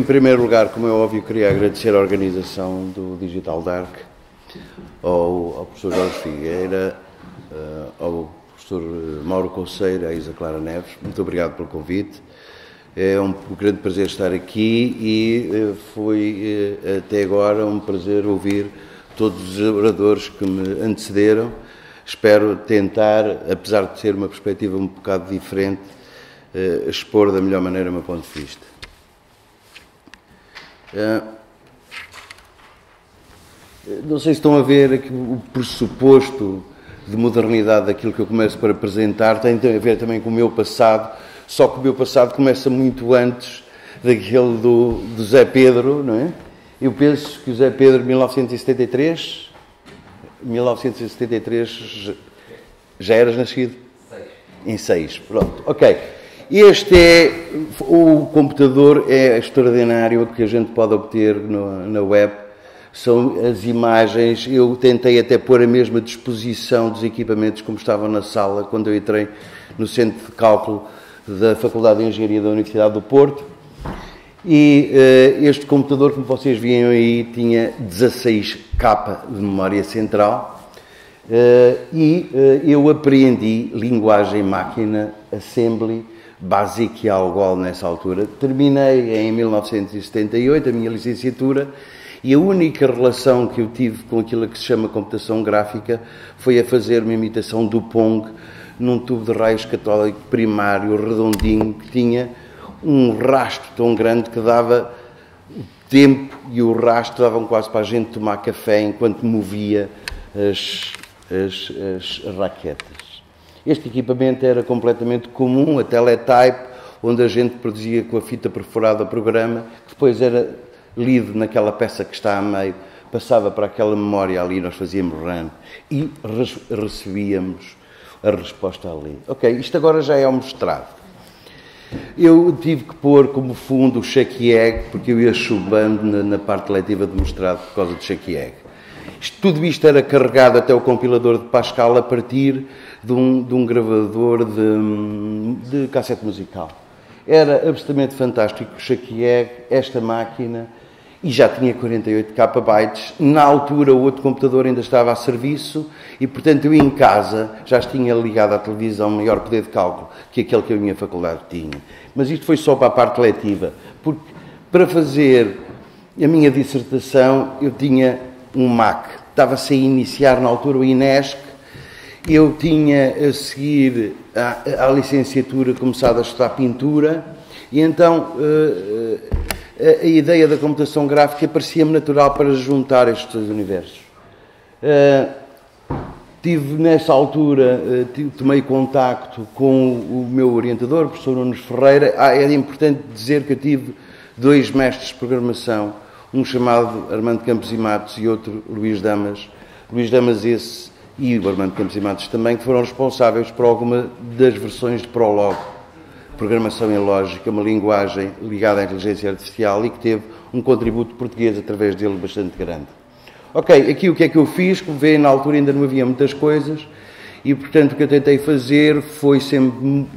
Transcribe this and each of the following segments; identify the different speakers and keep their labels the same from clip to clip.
Speaker 1: Em primeiro lugar, como é óbvio, queria agradecer a organização do Digital Dark, ao professor Jorge Figueira, ao professor Mauro Conceiro, à Isa Clara Neves. Muito obrigado pelo convite. É um grande prazer estar aqui e foi até agora um prazer ouvir todos os oradores que me antecederam. Espero tentar, apesar de ser uma perspectiva um bocado diferente, expor da melhor maneira o meu ponto de vista. Não sei se estão a ver aqui o pressuposto de modernidade daquilo que eu começo por apresentar, tem a ver também com o meu passado, só que o meu passado começa muito antes daquele do Zé Pedro, não é? Eu penso que o Zé Pedro, 1973, já eras nascido? 6. Em 6, pronto, ok. Este é, o computador é extraordinário, o que a gente pode obter na web, são as imagens. Eu tentei até pôr a mesma disposição dos equipamentos como estavam na sala quando eu entrei no Centro de Cálculo da Faculdade de Engenharia da Universidade do Porto. E este computador, como vocês viam aí, tinha 16K de memória central. Eu aprendi linguagem máquina, assembly, Basic e Algol nessa altura. Terminei em 1978 a minha licenciatura e a única relação que eu tive com aquilo que se chama computação gráfica foi a fazer uma imitação do Pong num tubo de raios católico primário redondinho que tinha um rastro tão grande que dava o tempo e o rastro davam quase para a gente tomar café enquanto movia as raquetas. Este equipamento era completamente comum, a teletype, onde a gente produzia com a fita perforada o programa, que depois era lido naquela peça que está a meio, passava para aquela memória ali, nós fazíamos run e recebíamos a resposta ali. Ok, isto agora já é ao mostrado. Eu tive que pôr como fundo o Chucky Egg, porque eu ia chumbando na parte letiva de mostrado por causa do Chucky Egg. Tudo isto era carregado até o compilador de Pascal a partir de um gravador de cassete musical. Era absolutamente fantástico o Chucky Egg, esta máquina, e já tinha 48 KB. Na altura o outro computador ainda estava a serviço e, portanto, eu em casa já tinha ligado à televisão maior poder de cálculo que aquele que a minha faculdade tinha. Mas isto foi só para a parte letiva, porque para fazer a minha dissertação eu tinha um Mac. Estava-se a iniciar na altura o INESC. Eu tinha a seguir à licenciatura começado a estudar pintura e então a ideia da computação gráfica parecia-me natural para juntar estes dois universos. Tive nessa altura, tomei contacto com o meu orientador, o professor Nunes Ferreira. É importante dizer que eu tive dois mestres de programação, um chamado Armando Campos e Matos e outro Luís Damas. Luís Damas esse e o Armando Campos e Matos também, que foram responsáveis por alguma das versões de Prolog, Programação em Lógica, uma linguagem ligada à inteligência artificial e que teve um contributo português através dele bastante grande. Ok, aqui o que é que eu fiz? Como veem, na altura ainda não havia muitas coisas e, portanto, o que eu tentei fazer foi sempre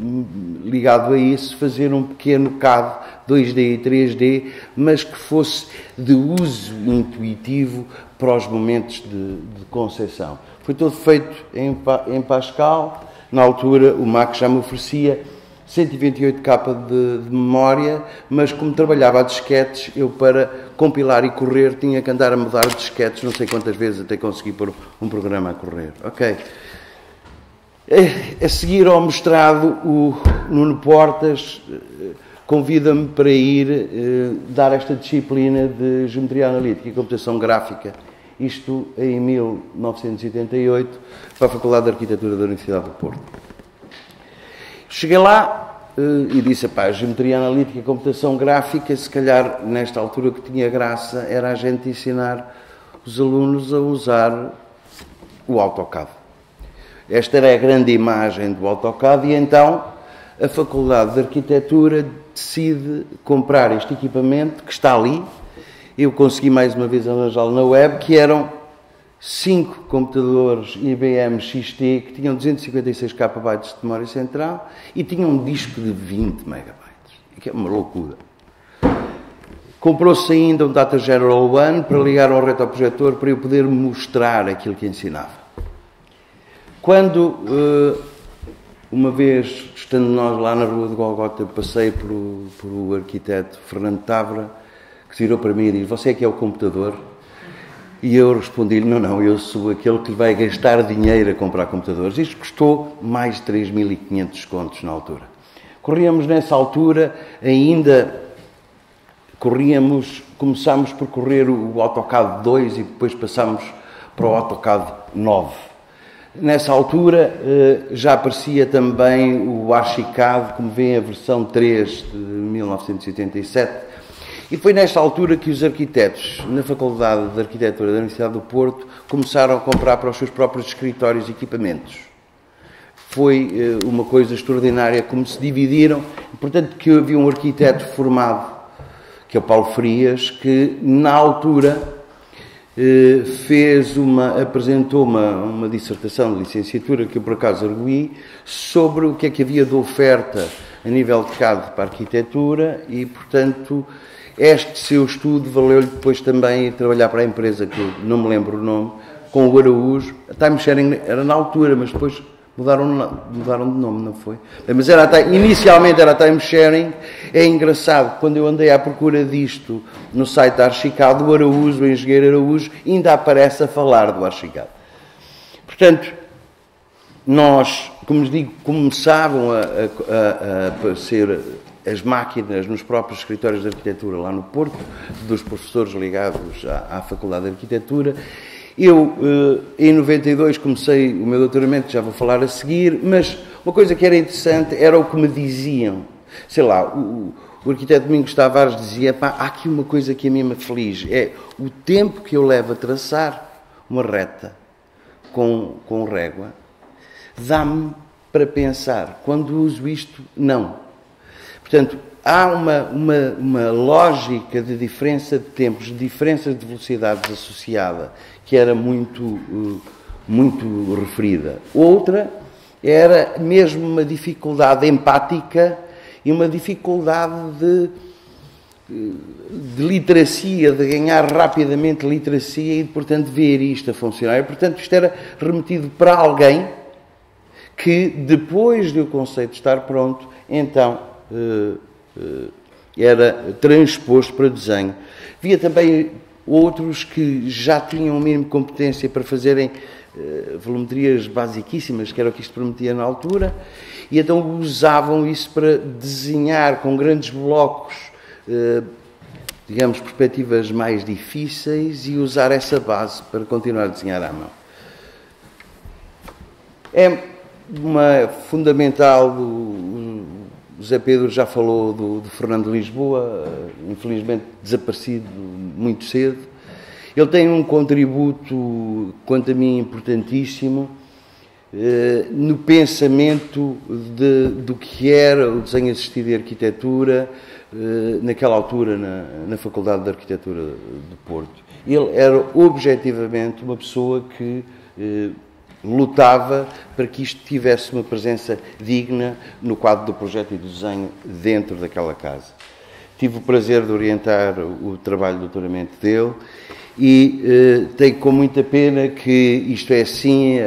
Speaker 1: ligado a isso, fazer um pequeno CAD 2D e 3D, mas que fosse de uso intuitivo para os momentos de concepção. Foi todo feito em Pascal. Na altura o Mac já me oferecia 128K de memória, mas como trabalhava a disquetes, eu para compilar e correr tinha que andar a mudar disquetes não sei quantas vezes até conseguir pôr um programa a correr. Ok. A seguir ao mestrado, o Nuno Portas convida-me para ir dar esta disciplina de Geometria Analítica e Computação Gráfica, isto em 1988, para a Faculdade de Arquitetura da Universidade do Porto. Cheguei lá e disse, Geometria Analítica e Computação Gráfica, se calhar nesta altura o que tinha graça era a gente ensinar os alunos a usar o AutoCAD. Esta era a grande imagem do AutoCAD e então a Faculdade de Arquitetura decide comprar este equipamento que está ali. Eu consegui mais uma vez arranjá-lo na web, que eram 5 computadores IBM XT que tinham 256 KB de memória central e tinham um disco de 20 MB, que é uma loucura. Comprou-se ainda um Data General One para ligar ao retroprojetor para eu poder mostrar aquilo que ensinava. Quando, uma vez, estando nós lá na Rua de Golgota, passei por o arquiteto Fernando Távora, que virou para mim e disse: "Você é que é o computador?" E eu respondi-lhe: não, eu sou aquele que vai gastar dinheiro a comprar computadores. Isto custou mais de 3.500 contos na altura. Corríamos nessa altura, começámos por correr o AutoCAD 2 e depois passámos para o AutoCAD 9. Nessa altura já aparecia também o Archicad, como vê a versão 3 de 1987. E foi nesta altura que os arquitetos, na Faculdade de Arquitetura da Universidade do Porto, começaram a comprar para os seus próprios escritórios e equipamentos. Foi uma coisa extraordinária como se dividiram. Portanto, que havia um arquiteto formado, que é o Paulo Frias, que na altura apresentou uma dissertação de licenciatura, que eu por acaso arguí, sobre o que é que havia de oferta a nível de CAD para a arquitetura e, portanto, este seu estudo valeu-lhe depois também trabalhar para a empresa, que eu não me lembro o nome, com o Araújo. A Time Sharing era na altura, mas depois mudaram de nome, não foi? Mas inicialmente era a Time Sharing. É engraçado, quando eu andei à procura disto no site da Archicad, o Araújo, o engenheiro Araújo, ainda aparece a falar do Archicad. Portanto, nós, como vos digo, começavam a aparecer as máquinas nos próprios escritórios de arquitetura lá no Porto, dos professores ligados à Faculdade de Arquitetura. Eu, em 92, comecei o meu doutoramento, já vou falar a seguir, mas uma coisa que era interessante era o que me diziam. Sei lá, o arquiteto Domingos Tavares dizia: "Pá, há aqui uma coisa que a mim me aflige, é o tempo que eu levo a traçar uma reta com régua, dá-me para pensar, quando uso isto, não." Portanto, há uma lógica de diferença de tempos, de diferenças de velocidades associada, que era muito referida. Outra era mesmo uma dificuldade empática e uma dificuldade de literacia, de ganhar rapidamente literacia e, portanto, ver isto a funcionar. E, portanto, isto era remetido para alguém que, depois do conceito estar pronto, então era transposto para desenho. Havia também outros que já tinham o mínimo de competência para fazerem volumetrias basiquíssimas, que era o que isto prometia na altura, e então usavam isso para desenhar com grandes blocos, digamos, perspectivas mais difíceis, e usar essa base para continuar a desenhar à mão. É fundamental. O Zé Pedro já falou do Fernando Lisboa, infelizmente desaparecido muito cedo. Ele tem um contributo, quanto a mim, importantíssimo no pensamento do que era o desenho assistido e arquitetura naquela altura na Faculdade de Arquitetura do Porto. Ele era objetivamente uma pessoa que lutava para que isto tivesse uma presença digna no quadro do projeto e do desenho dentro daquela casa. Tive o prazer de orientar o trabalho de doutoramento dele e tenho com muita pena que isto é assim.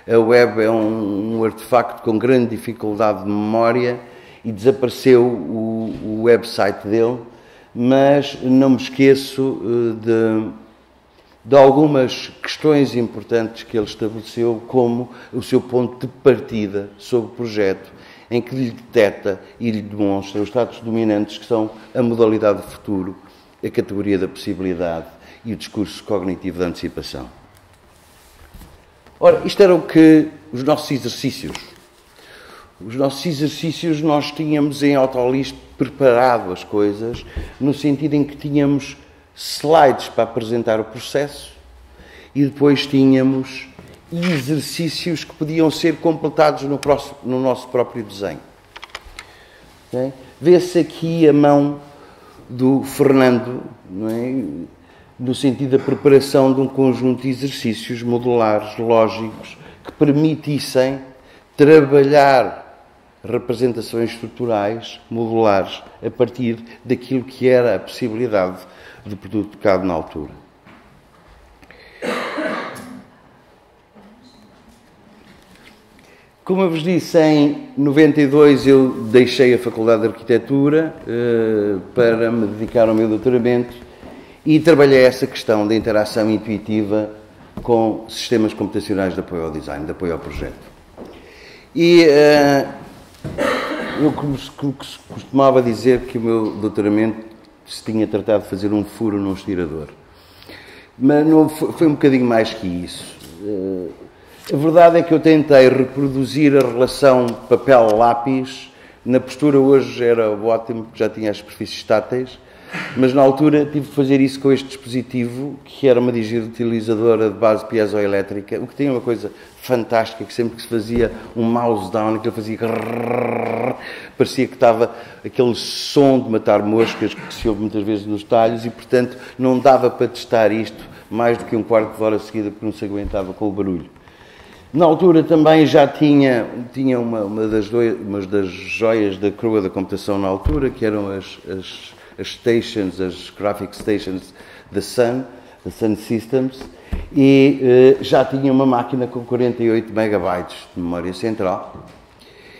Speaker 1: A web é um artefacto com grande dificuldade de memória e desapareceu o website dele, mas não me esqueço de algumas questões importantes que ele estabeleceu como o seu ponto de partida sobre o projeto, em que lhe detecta e lhe demonstra os estados dominantes que são a modalidade de futuro, a categoria da possibilidade e o discurso cognitivo da antecipação. Ora, isto era os nossos exercícios. Os nossos exercícios, nós tínhamos em Autolist preparado as coisas, no sentido em que tínhamos slides para apresentar o processo e depois tínhamos exercícios que podiam ser completados no nosso próprio desenho. Okay? Vê-se aqui a mão do Fernando, não é? No sentido da preparação de um conjunto de exercícios modulares, lógicos, que permitissem trabalhar representações estruturais, modulares, a partir daquilo que era a possibilidade do produto tocado na altura. Como eu vos disse, em 92 eu deixei a Faculdade de Arquitetura para me dedicar ao meu doutoramento e trabalhei essa questão da interação intuitiva com sistemas computacionais de apoio ao design, de apoio ao projeto. E eu costumava dizer que o meu doutoramento se tinha tratado de fazer um furo num estirador. Mas não, foi um bocadinho mais que isso. A verdade é que eu tentei reproduzir a relação papel-lápis. Na postura hoje era ótimo, já tinha as superfícies táteis, mas na altura tive de fazer isso com este dispositivo, que era uma digitalizadora de base piezoelétrica, o que tinha uma coisa fantástica, que sempre que se fazia um mouse down, aquilo fazia parecia que estava aquele som de matar moscas que se ouve muitas vezes nos talhos e, portanto, não dava para testar isto mais do que um quarto de hora seguida, porque não se aguentava com o barulho. Na altura também já tinha uma das joias da coroa da computação na altura, que eram as stations, as graphic stations da Sun Systems, e já tinha uma máquina com 48 megabytes de memória central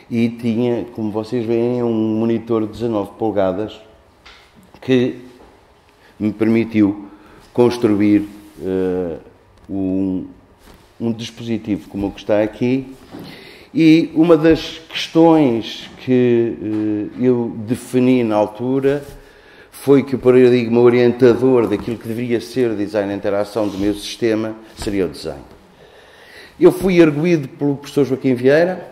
Speaker 1: e tinha, como vocês veem, um monitor de 19 polegadas que me permitiu construir um dispositivo como o que está aqui. E uma das questões que eu defini na altura foi que o paradigma orientador daquilo que deveria ser o design de interação do meu sistema seria o desenho. Eu fui arguido pelo professor Joaquim Vieira,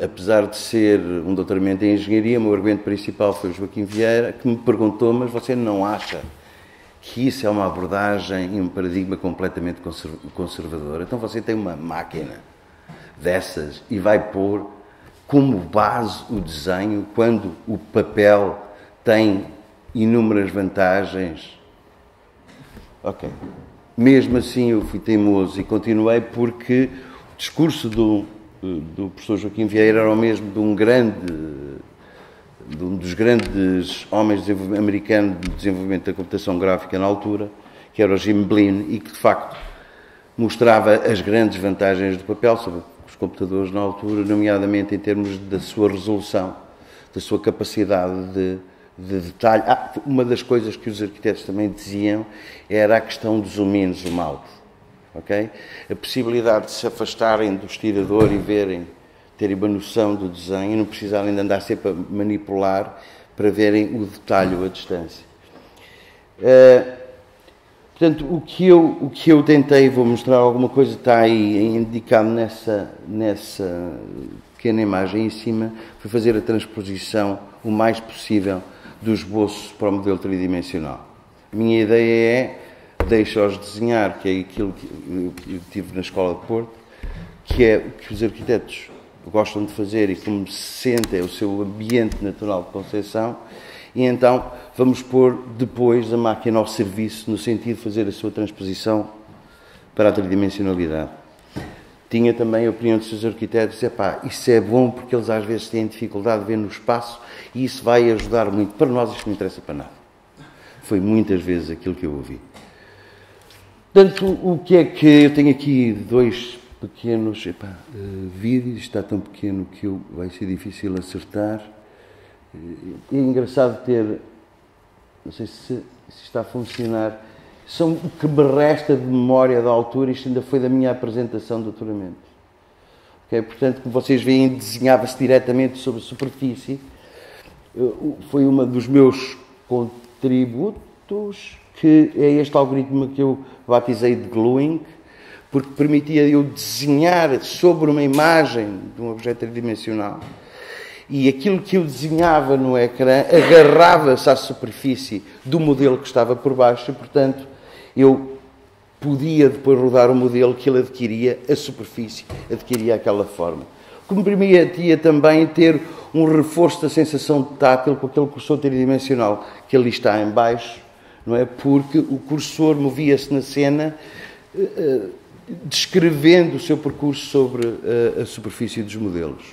Speaker 1: apesar de ser um doutoramento em engenharia, o meu argumento principal foi o Joaquim Vieira, que me perguntou: mas você não acha que isso é uma abordagem e um paradigma completamente conservador? Então você tem uma máquina dessas e vai pôr como base o desenho, quando o papel tem inúmeras vantagens. Ok. Mesmo assim eu fui teimoso e continuei, porque o discurso do professor Joaquim Vieira era o mesmo de um dos grandes homens americanos de desenvolvimento da computação gráfica na altura, que era o Jim Blin, e que de facto mostrava as grandes vantagens do papel sobre os computadores na altura, nomeadamente em termos da sua resolução, da sua capacidade de detalhe. Uma das coisas que os arquitetos também diziam era a questão do zoom in, zoom out. Okay? A possibilidade de se afastarem do estirador e terem uma noção do desenho e não precisarem de andar sempre a manipular para verem o detalhe ou a distância. Portanto, o que eu tentei, vou mostrar alguma coisa, está aí indicado nessa pequena imagem em cima, foi fazer a transposição o mais possível do esboço para o modelo tridimensional. A minha ideia é deixar-os desenhar, que é aquilo que eu tive na Escola de Porto, que é o que os arquitetos gostam de fazer e como se sentem, é o seu ambiente natural de concepção, e então vamos pôr depois a máquina ao serviço, no sentido de fazer a sua transposição para a tridimensionalidade. Tinha também a opinião dos seus arquitetos, isso é bom porque eles às vezes têm dificuldade de ver no espaço e isso vai ajudar muito. Para nós isto não interessa para nada. Foi muitas vezes aquilo que eu ouvi. Portanto, o que é que eu tenho aqui? Dois pequenos vídeos, está tão pequeno que vai ser difícil acertar. É engraçado ter, não sei se está a funcionar, são o que me resta de memória da altura, isto ainda foi da minha apresentação de doutoramento. Okay? Portanto, como vocês veem, desenhava-se diretamente sobre a superfície. Foi um dos meus contributos, que é este algoritmo que eu batizei de gluing, porque permitia eu desenhar sobre uma imagem de um objeto tridimensional e aquilo que eu desenhava no ecrã agarrava-se à superfície do modelo que estava por baixo e, portanto, eu podia depois rodar o modelo que ele adquiria, a superfície adquiria aquela forma. Como permitia também ter um reforço da sensação tátil com aquele cursor tridimensional que ali está em baixo, não é? Porque o cursor movia-se na cena descrevendo o seu percurso sobre a superfície dos modelos.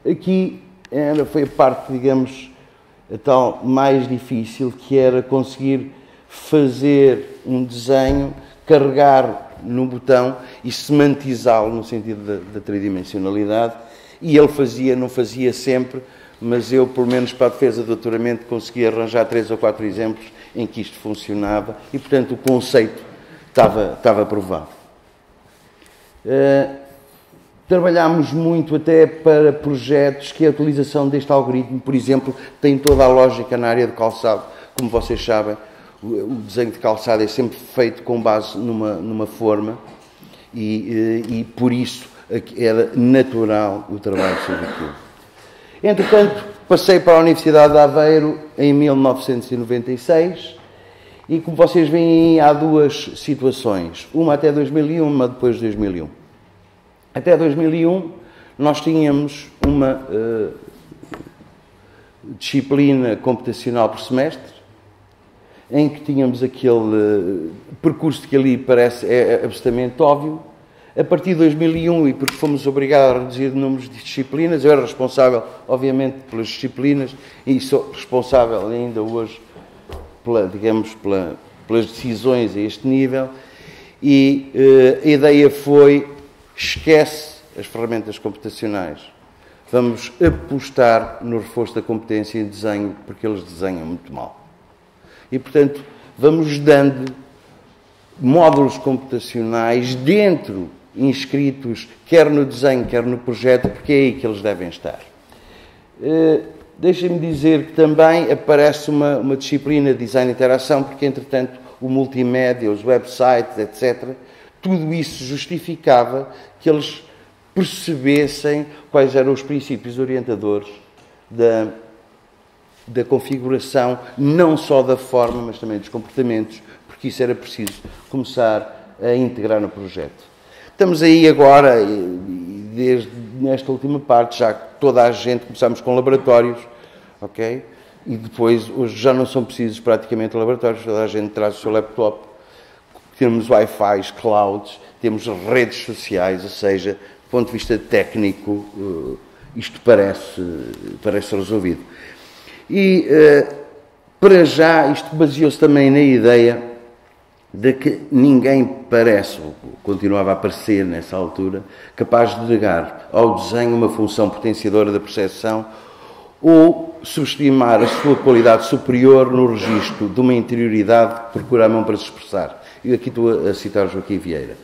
Speaker 1: Aqui foi a parte, digamos, a tal mais difícil, que era conseguir fazer um desenho, carregar num botão e semantizá-lo no sentido da tridimensionalidade. E ele fazia, não fazia sempre, mas eu, pelo menos para a defesa do doutoramento, consegui arranjar 3 ou 4 exemplos em que isto funcionava e, portanto, o conceito estava provado. Trabalhámos muito até para projetos que a utilização deste algoritmo, por exemplo, tem toda a lógica na área de calçado. Como vocês sabem, o desenho de calçado é sempre feito com base numa forma e por isso era natural o trabalho sobre aquilo. Entretanto, passei para a Universidade de Aveiro em 1996 e, como vocês veem, há 2 situações. Uma até 2001, uma depois de 2001. Até 2001, nós tínhamos uma disciplina computacional por semestre, em que tínhamos aquele percurso que ali parece absolutamente óbvio. A partir de 2001, e porque fomos obrigados a reduzir o número de disciplinas, eu era responsável, obviamente, pelas disciplinas e sou responsável ainda hoje, pelas decisões a este nível. E a ideia foi: esquece as ferramentas computacionais. Vamos apostar no reforço da competência em desenho, porque eles desenham muito mal. E, portanto, vamos dando módulos computacionais inscritos, quer no desenho, quer no projeto, porque é aí que eles devem estar. Deixem-me dizer que também aparece uma disciplina de design de interação, porque, entretanto, o multimédia, os websites, etc., tudo isso justificava que eles percebessem quais eram os princípios orientadores da configuração, não só da forma, mas também dos comportamentos, porque isso era preciso começar a integrar no projeto. Estamos aí agora, desde nesta última parte, já toda a gente, começamos com laboratórios, ok? E depois, hoje já não são precisos praticamente laboratórios, toda a gente traz o seu laptop, temos Wi-Fi, clouds, temos redes sociais, ou seja, do ponto de vista técnico, isto parece resolvido. E, para já, isto baseou-se também na ideia de que ninguém parece, ou continuava a parecer nessa altura, capaz de negar ao desenho uma função potenciadora da percepção ou subestimar a sua qualidade superior no registro de uma interioridade que procura a mão para se expressar. Eu aqui estou a citar Joaquim Vieira.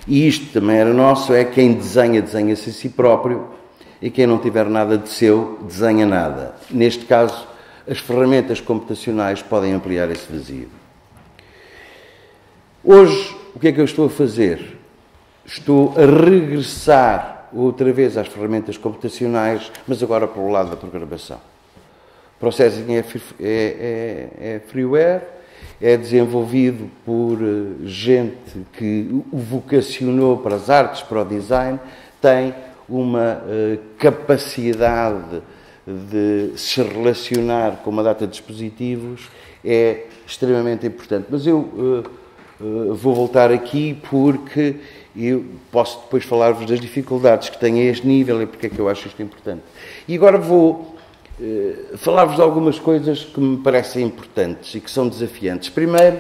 Speaker 1: E isto também era nosso, é quem desenha, desenha-se a si próprio, e quem não tiver nada de seu, desenha nada. Neste caso, as ferramentas computacionais podem ampliar esse vazio. Hoje, o que é que eu estou a fazer? Estou a regressar outra vez às ferramentas computacionais, mas agora para o lado da programação. Processing é freeware, é desenvolvido por gente que o vocacionou para as artes, para o design, tem uma capacidade de se relacionar com uma data de dispositivos, é extremamente importante. Mas eu vou voltar aqui porque eu posso depois falar-vos das dificuldades que tem a este nível e porque é que eu acho isto importante. E agora vou falar-vos de algumas coisas que me parecem importantes e que são desafiantes. Primeiro,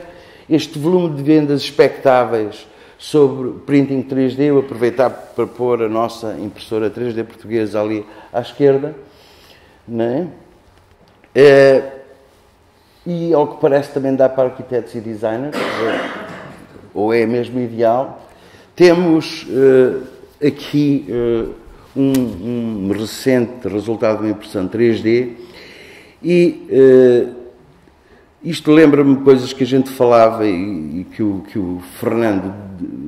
Speaker 1: este volume de vendas expectáveis sobre printing 3D, eu aproveitar para pôr a nossa impressora 3D portuguesa ali à esquerda, não é? E ao que parece também dá para arquitetos e designers, ou é mesmo ideal. Temos aqui um recente resultado de uma impressão 3D e isto lembra-me coisas que a gente falava e que o Fernando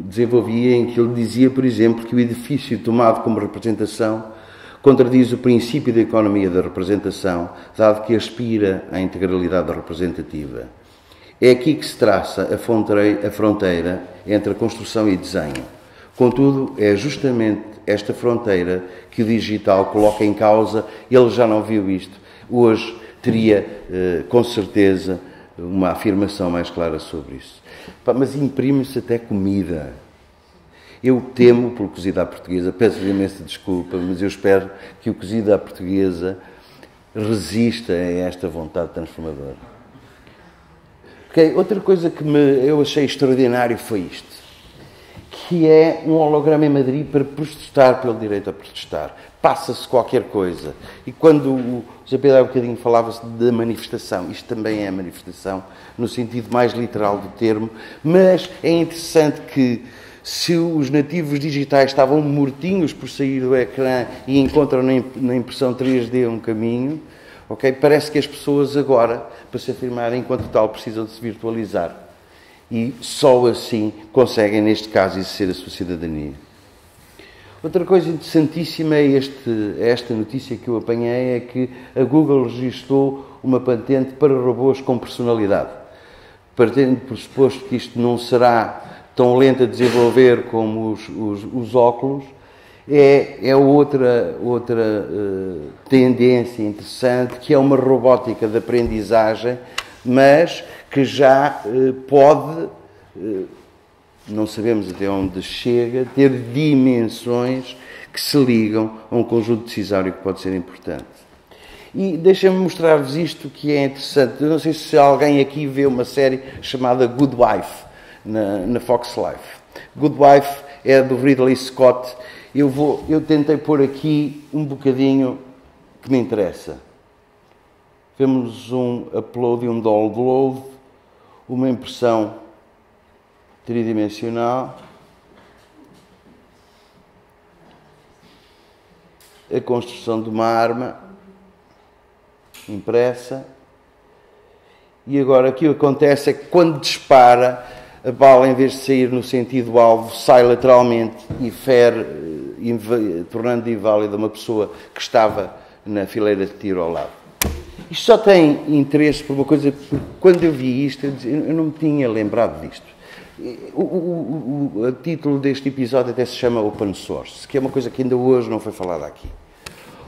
Speaker 1: desenvolvia, em que ele dizia, por exemplo, que o edifício tomado como representação contradiz o princípio da economia da representação, dado que aspira à integralidade representativa. É aqui que se traça a fronteira entre a construção e desenho. Contudo, é justamente esta fronteira que o digital coloca em causa. Ele já não viu isto. Hoje teria, com certeza, uma afirmação mais clara sobre isso. Mas imprime-se até comida. Eu temo pelo cozido à portuguesa, peço imensa desculpa, mas eu espero que o cozido à portuguesa resista a esta vontade transformadora. Okay. Outra coisa que eu achei extraordinário foi isto, que é um holograma em Madrid para protestar pelo direito a protestar. Passa-se qualquer coisa. E quando o José Pedro há um bocadinho falava-se da manifestação, isto também é manifestação, no sentido mais literal do termo, mas é interessante que se os nativos digitais estavam mortinhos por sair do ecrã e encontram na impressão 3D um caminho, okay, parece que as pessoas agora, para se afirmarem enquanto tal, precisam de se virtualizar. E só assim conseguem, neste caso, exercer a sua cidadania. Outra coisa interessantíssima é esta notícia que eu apanhei, é que a Google registrou uma patente para robôs com personalidade. Partindo do pressuposto que isto não será tão lento a desenvolver como os óculos, é outra tendência interessante, que é uma robótica de aprendizagem, mas que já pode, não sabemos até onde chega, ter dimensões que se ligam a um conjunto decisório que pode ser importante. E deixem-me mostrar-vos isto que é interessante. Eu não sei se alguém aqui vê uma série chamada Good Wife, na Fox Life. Good Wife é do Ridley Scott. Eu tentei pôr aqui um bocadinho que me interessa. Vemos um upload e um download, uma impressão tridimensional, a construção de uma arma impressa, e agora o que acontece é que quando dispara, a bala, em vez de sair no sentido alvo, sai lateralmente e fere, tornando inválida uma pessoa que estava na fileira de tiro ao lado. Isto só tem interesse por uma coisa, porque quando eu vi isto, eu não me tinha lembrado disto. O título deste episódio até se chama Open Source, que é uma coisa que ainda hoje não foi falada aqui.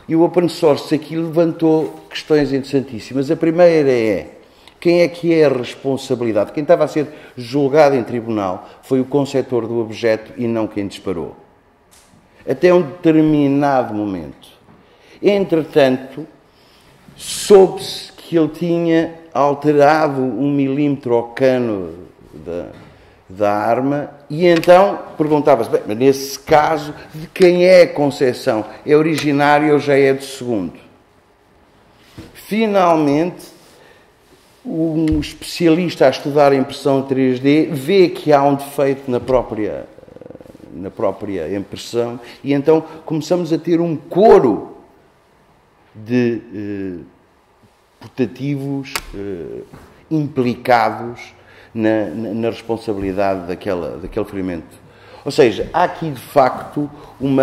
Speaker 1: E o Open Source aqui levantou questões interessantíssimas. A primeira é: quem é que é a responsabilidade? Quem estava a ser julgado em tribunal foi o conceptor do objeto e não quem disparou. Até um determinado momento. Entretanto, soube-se que ele tinha alterado 1 milímetro ao cano da arma e então perguntava-se, bem, mas nesse caso, de quem é a concepção? É originário ou já é do segundo? Finalmente, um especialista a estudar a impressão 3D vê que há um defeito na própria impressão e então começamos a ter um coro de putativos implicados na responsabilidade daquele ferimento. Ou seja, há aqui de facto um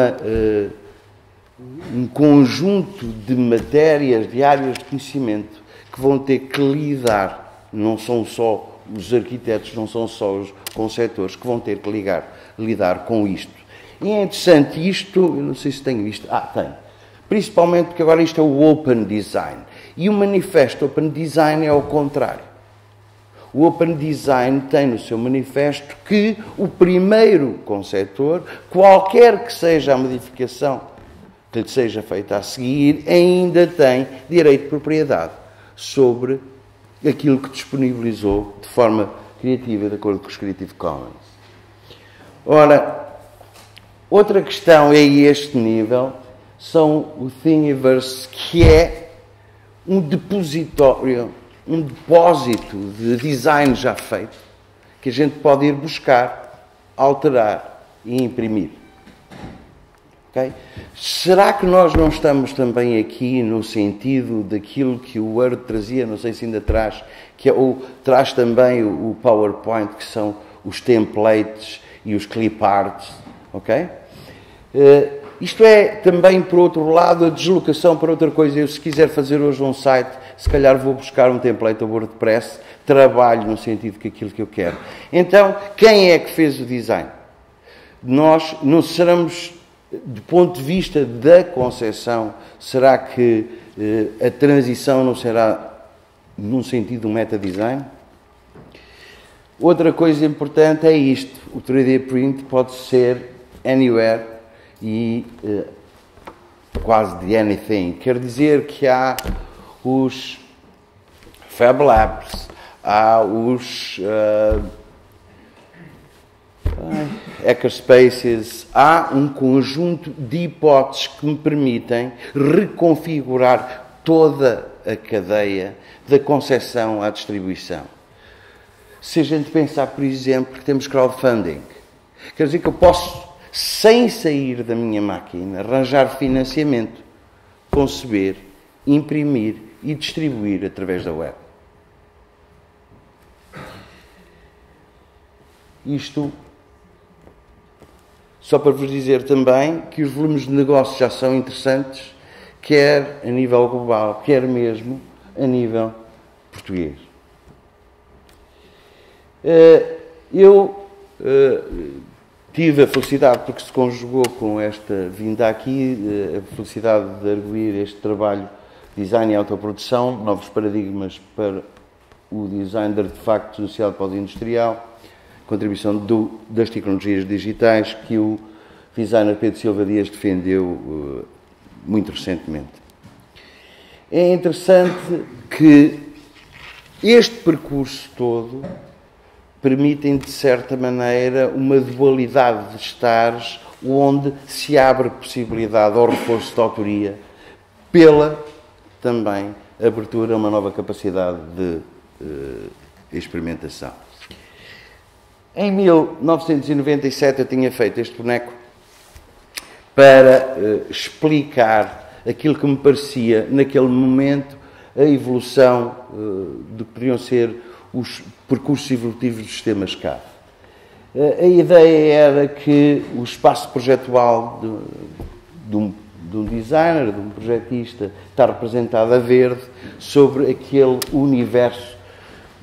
Speaker 1: conjunto de matérias, de áreas de conhecimento que vão ter que lidar, não são só os arquitetos, não são só os conceptores, que vão ter que lidar com isto. E é interessante isto, eu não sei se tenho isto, tenho. Principalmente porque agora isto é o Open Design. E o manifesto Open Design é ao contrário. O Open Design tem no seu manifesto que o primeiro conceptor, qualquer que seja a modificação que lhe seja feita a seguir, ainda tem direito de propriedade sobre aquilo que disponibilizou de forma criativa, de acordo com os Creative Commons. Ora, outra questão a este nível são o Thingiverse, que é um depositório, um depósito de design já feito, que a gente pode ir buscar, alterar e imprimir. Okay? Será que nós não estamos também aqui no sentido daquilo que o Word trazia, não sei se ainda traz, traz também o PowerPoint, que são os templates e os clip arts, ok? Isto é também, por outro lado, a deslocação para outra coisa. Eu, se quiser fazer hoje um site, se calhar vou buscar um template ao WordPress, trabalho no sentido que aquilo que eu quero. Então, quem é que fez o design? Nós não seremos... Do ponto de vista da concepção, será que a transição não será num sentido um meta-design. Outra coisa importante é isto, o 3D print pode ser anywhere e quase de anything. Quer dizer que há os Fab Labs, há os hackerspaces, há um conjunto de hipóteses que me permitem reconfigurar toda a cadeia da concepção à distribuição. Se a gente pensar, por exemplo, que temos crowdfunding, quer dizer que eu posso, sem sair da minha máquina, arranjar financiamento, conceber, imprimir e distribuir através da web. Isto só para vos dizer também que os volumes de negócio já são interessantes, quer a nível global, quer mesmo a nível português. Eu tive a felicidade, porque se conjugou com esta vinda aqui, a felicidade de arguir este trabalho de design e autoprodução, novos paradigmas para o design de artefactos social e pós-industrial, contribuição das tecnologias digitais que o designer Pedro Silva Dias defendeu muito recentemente. É interessante que este percurso todo permitem, de certa maneira, uma dualidade de estares onde se abre possibilidade ao reforço da autoria pela, também, abertura a uma nova capacidade de experimentação. Em 1997 eu tinha feito este boneco para explicar aquilo que me parecia, naquele momento, a evolução do que poderiam ser os percursos evolutivos dos sistemas CAD. A ideia era que o espaço projetual de um designer, de um projetista, está representado a verde sobre aquele universo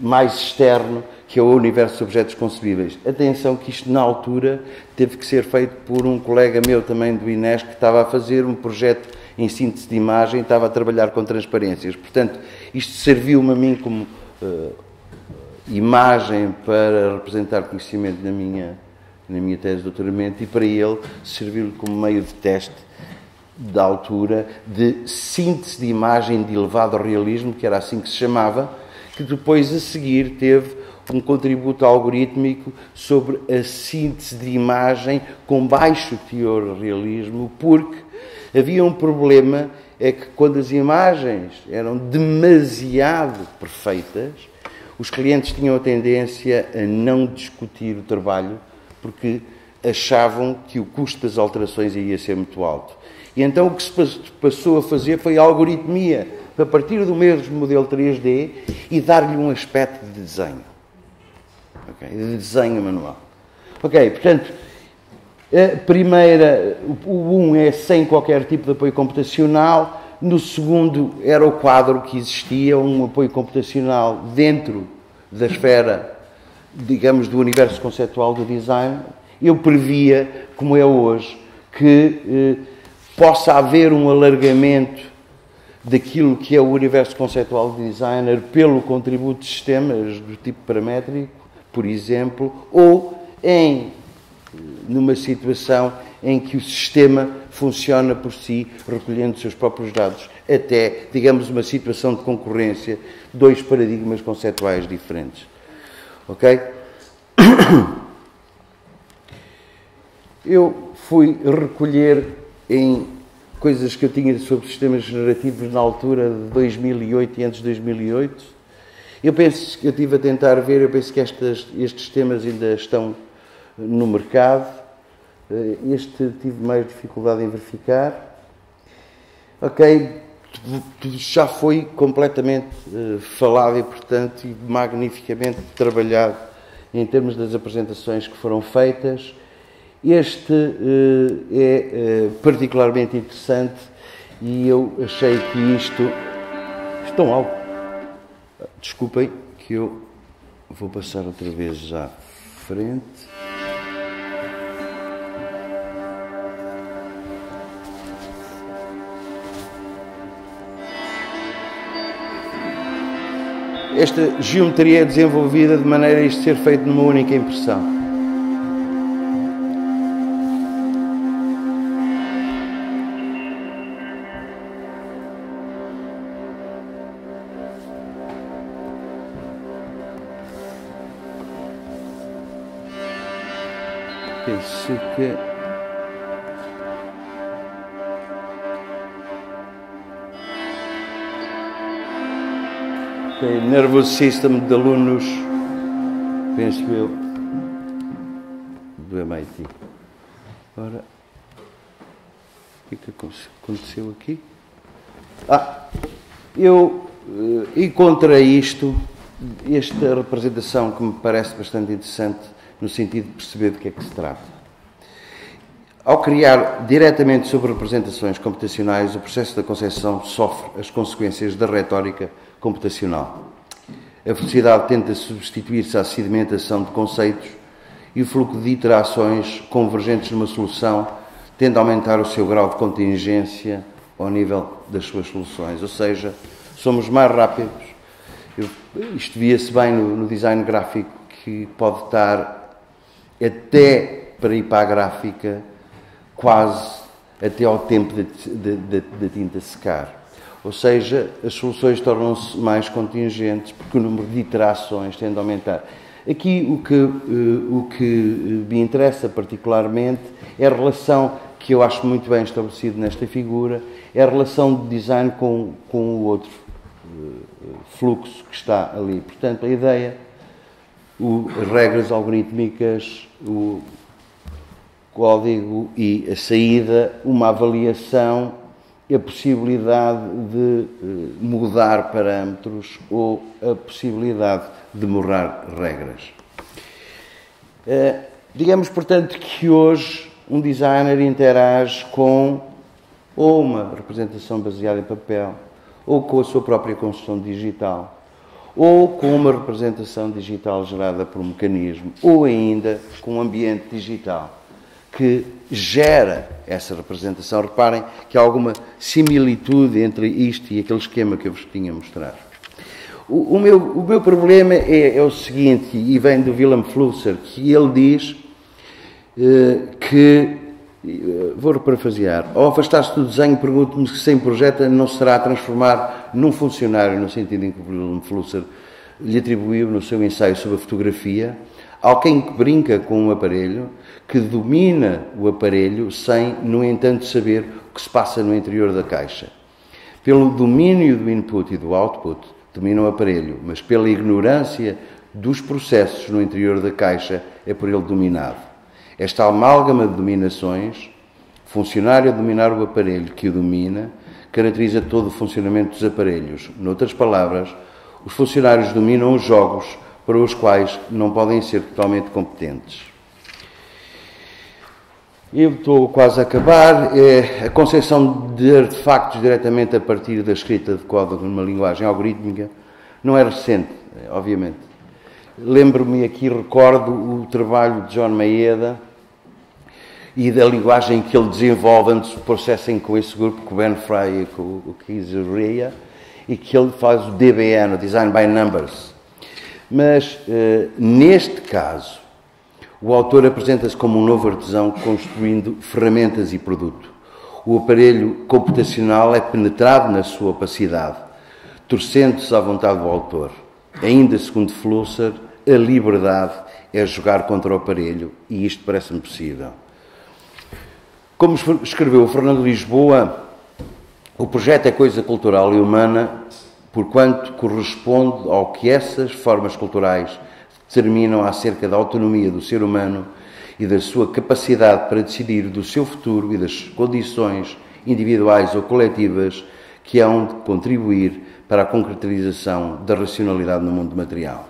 Speaker 1: mais externo, que é o universo de objetos concebíveis. Atenção que isto, na altura, teve que ser feito por um colega meu também do INES, que estava a fazer um projeto em síntese de imagem, estava a trabalhar com transparências. Portanto, isto serviu-me a mim como imagem para representar conhecimento na minha tese de doutoramento, e para ele serviu-lhe como meio de teste da altura de síntese de imagem de elevado realismo, que era assim que se chamava, que depois a seguir teve um contributo algorítmico sobre a síntese de imagem com baixo teor de realismo, porque havia um problema, é que quando as imagens eram demasiado perfeitas, os clientes tinham a tendência a não discutir o trabalho, porque achavam que o custo das alterações ia ser muito alto. E então o que se passou a fazer foi a algoritmia, a partir do mesmo modelo 3D, e dar-lhe um aspecto de desenho. Okay? De desenho manual. Ok, portanto, a primeira, o 1 é sem qualquer tipo de apoio computacional, no segundo era o quadro que existia, um apoio computacional dentro da esfera, digamos, do universo conceptual do design. Eu previa, como é hoje, que possa haver um alargamento daquilo que é o universo conceptual do designer pelo contributo de sistemas do tipo paramétrico, por exemplo, ou numa situação em que o sistema funciona por si, recolhendo os seus próprios dados, até, digamos, uma situação de concorrência, dois paradigmas conceptuais diferentes. Ok? Eu fui recolher em coisas que eu tinha sobre sistemas generativos na altura de 2008 e antes de 2008. Eu penso que eu estive a tentar ver, eu penso que estes sistemas ainda estão no mercado. Este tive mais dificuldade em verificar. Ok, já foi completamente falado e, portanto, magnificamente trabalhado em termos das apresentações que foram feitas. Este é particularmente interessante e eu achei que isto... Estão algo. Desculpem que eu vou passar outra vez à frente. esta geometria é desenvolvida de maneira a isto ser feito numa única impressão. Penso que o nervous system de alunos, penso eu, do MIT. Ora, o que aconteceu aqui? Eu encontrei esta representação que me parece bastante interessante no sentido de perceber de que é que se trata. Ao criar diretamente sobre representações computacionais, o processo da concepção sofre as consequências da retórica computacional. A velocidade tenta substituir-se à sedimentação de conceitos e o fluxo de iterações convergentes numa solução tende a aumentar o seu grau de contingência ao nível das suas soluções. Ou seja, somos mais rápidos. Isto via-se bem no design gráfico, que pode estar até para ir para a gráfica quase até ao tempo da tinta secar. Ou seja, as soluções tornam-se mais contingentes porque o número de iterações tende a aumentar. Aqui o que me interessa particularmente é a relação que eu acho muito bem estabelecido nesta figura, é a relação de design com o outro fluxo que está ali. Portanto, a ideia, as regras algorítmicas, o código e a saída, uma avaliação, a possibilidade de mudar parâmetros ou a possibilidade de mudar regras. Digamos, portanto, que hoje um designer interage com ou uma representação baseada em papel, ou com a sua própria construção digital, ou com uma representação digital gerada por um mecanismo, ou ainda com um ambiente digital que gera essa representação. Reparem que há alguma similitude entre isto e aquele esquema que eu vos tinha mostrado. O meu problema é o seguinte, e vem do Willem Flusser, que ele diz que, vou parafrasear, ao afastar-se do desenho, pergunto-me se sem projeto não se será a transformar num funcionário, no sentido em que Willem Flusser lhe atribuiu no seu ensaio sobre a fotografia, alguém que brinca com um aparelho, que domina o aparelho sem, no entanto, saber o que se passa no interior da caixa. Pelo domínio do input e do output, domina o aparelho, mas pela ignorância dos processos no interior da caixa, é por ele dominado. Esta amálgama de dominações, funcionário a dominar o aparelho que o domina, caracteriza todo o funcionamento dos aparelhos. Noutras palavras, os funcionários dominam os jogos para os quais não podem ser totalmente competentes. Eu estou quase a acabar. A concepção de artefactos diretamente a partir da escrita de código numa linguagem algorítmica não é recente, obviamente. Lembro-me aqui, recordo o trabalho de John Maeda e da linguagem que ele desenvolve antes do processing com esse grupo, com o Ben Fry e com o Keith Rea, e que ele faz o DBN, o Design by Numbers. Mas, neste caso, o autor apresenta-se como um novo artesão construindo ferramentas e produto. O aparelho computacional é penetrado na sua opacidade, torcendo-se à vontade do autor. Ainda segundo Flusser, a liberdade é jogar contra o aparelho, e isto parece-me possível. Como escreveu o Fernando Lisboa, o projeto é coisa cultural e humana, porquanto corresponde ao que essas formas culturais determinam acerca da autonomia do ser humano e da sua capacidade para decidir do seu futuro e das condições individuais ou coletivas que hão de contribuir para a concretização da racionalidade no mundo material.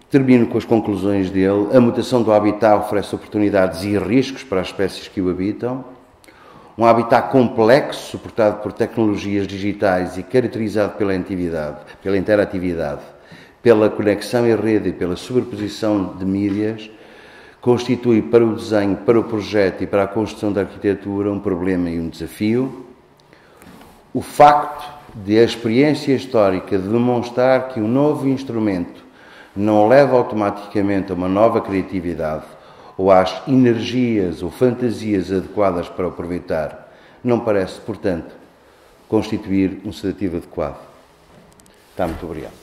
Speaker 1: Termino com as conclusões dele. A mutação do habitat oferece oportunidades e riscos para as espécies que o habitam. Um habitat complexo, suportado por tecnologias digitais e caracterizado pela interatividade, pela conexão em rede e pela sobreposição de mídias, constitui para o desenho, para o projeto e para a construção da arquitetura um problema e um desafio. O facto de a experiência histórica de demonstrar que um novo instrumento não leva automaticamente a uma nova criatividade ou às energias ou fantasias adequadas para o aproveitar, não parece, portanto, constituir um sedativo adequado. Está, muito obrigado.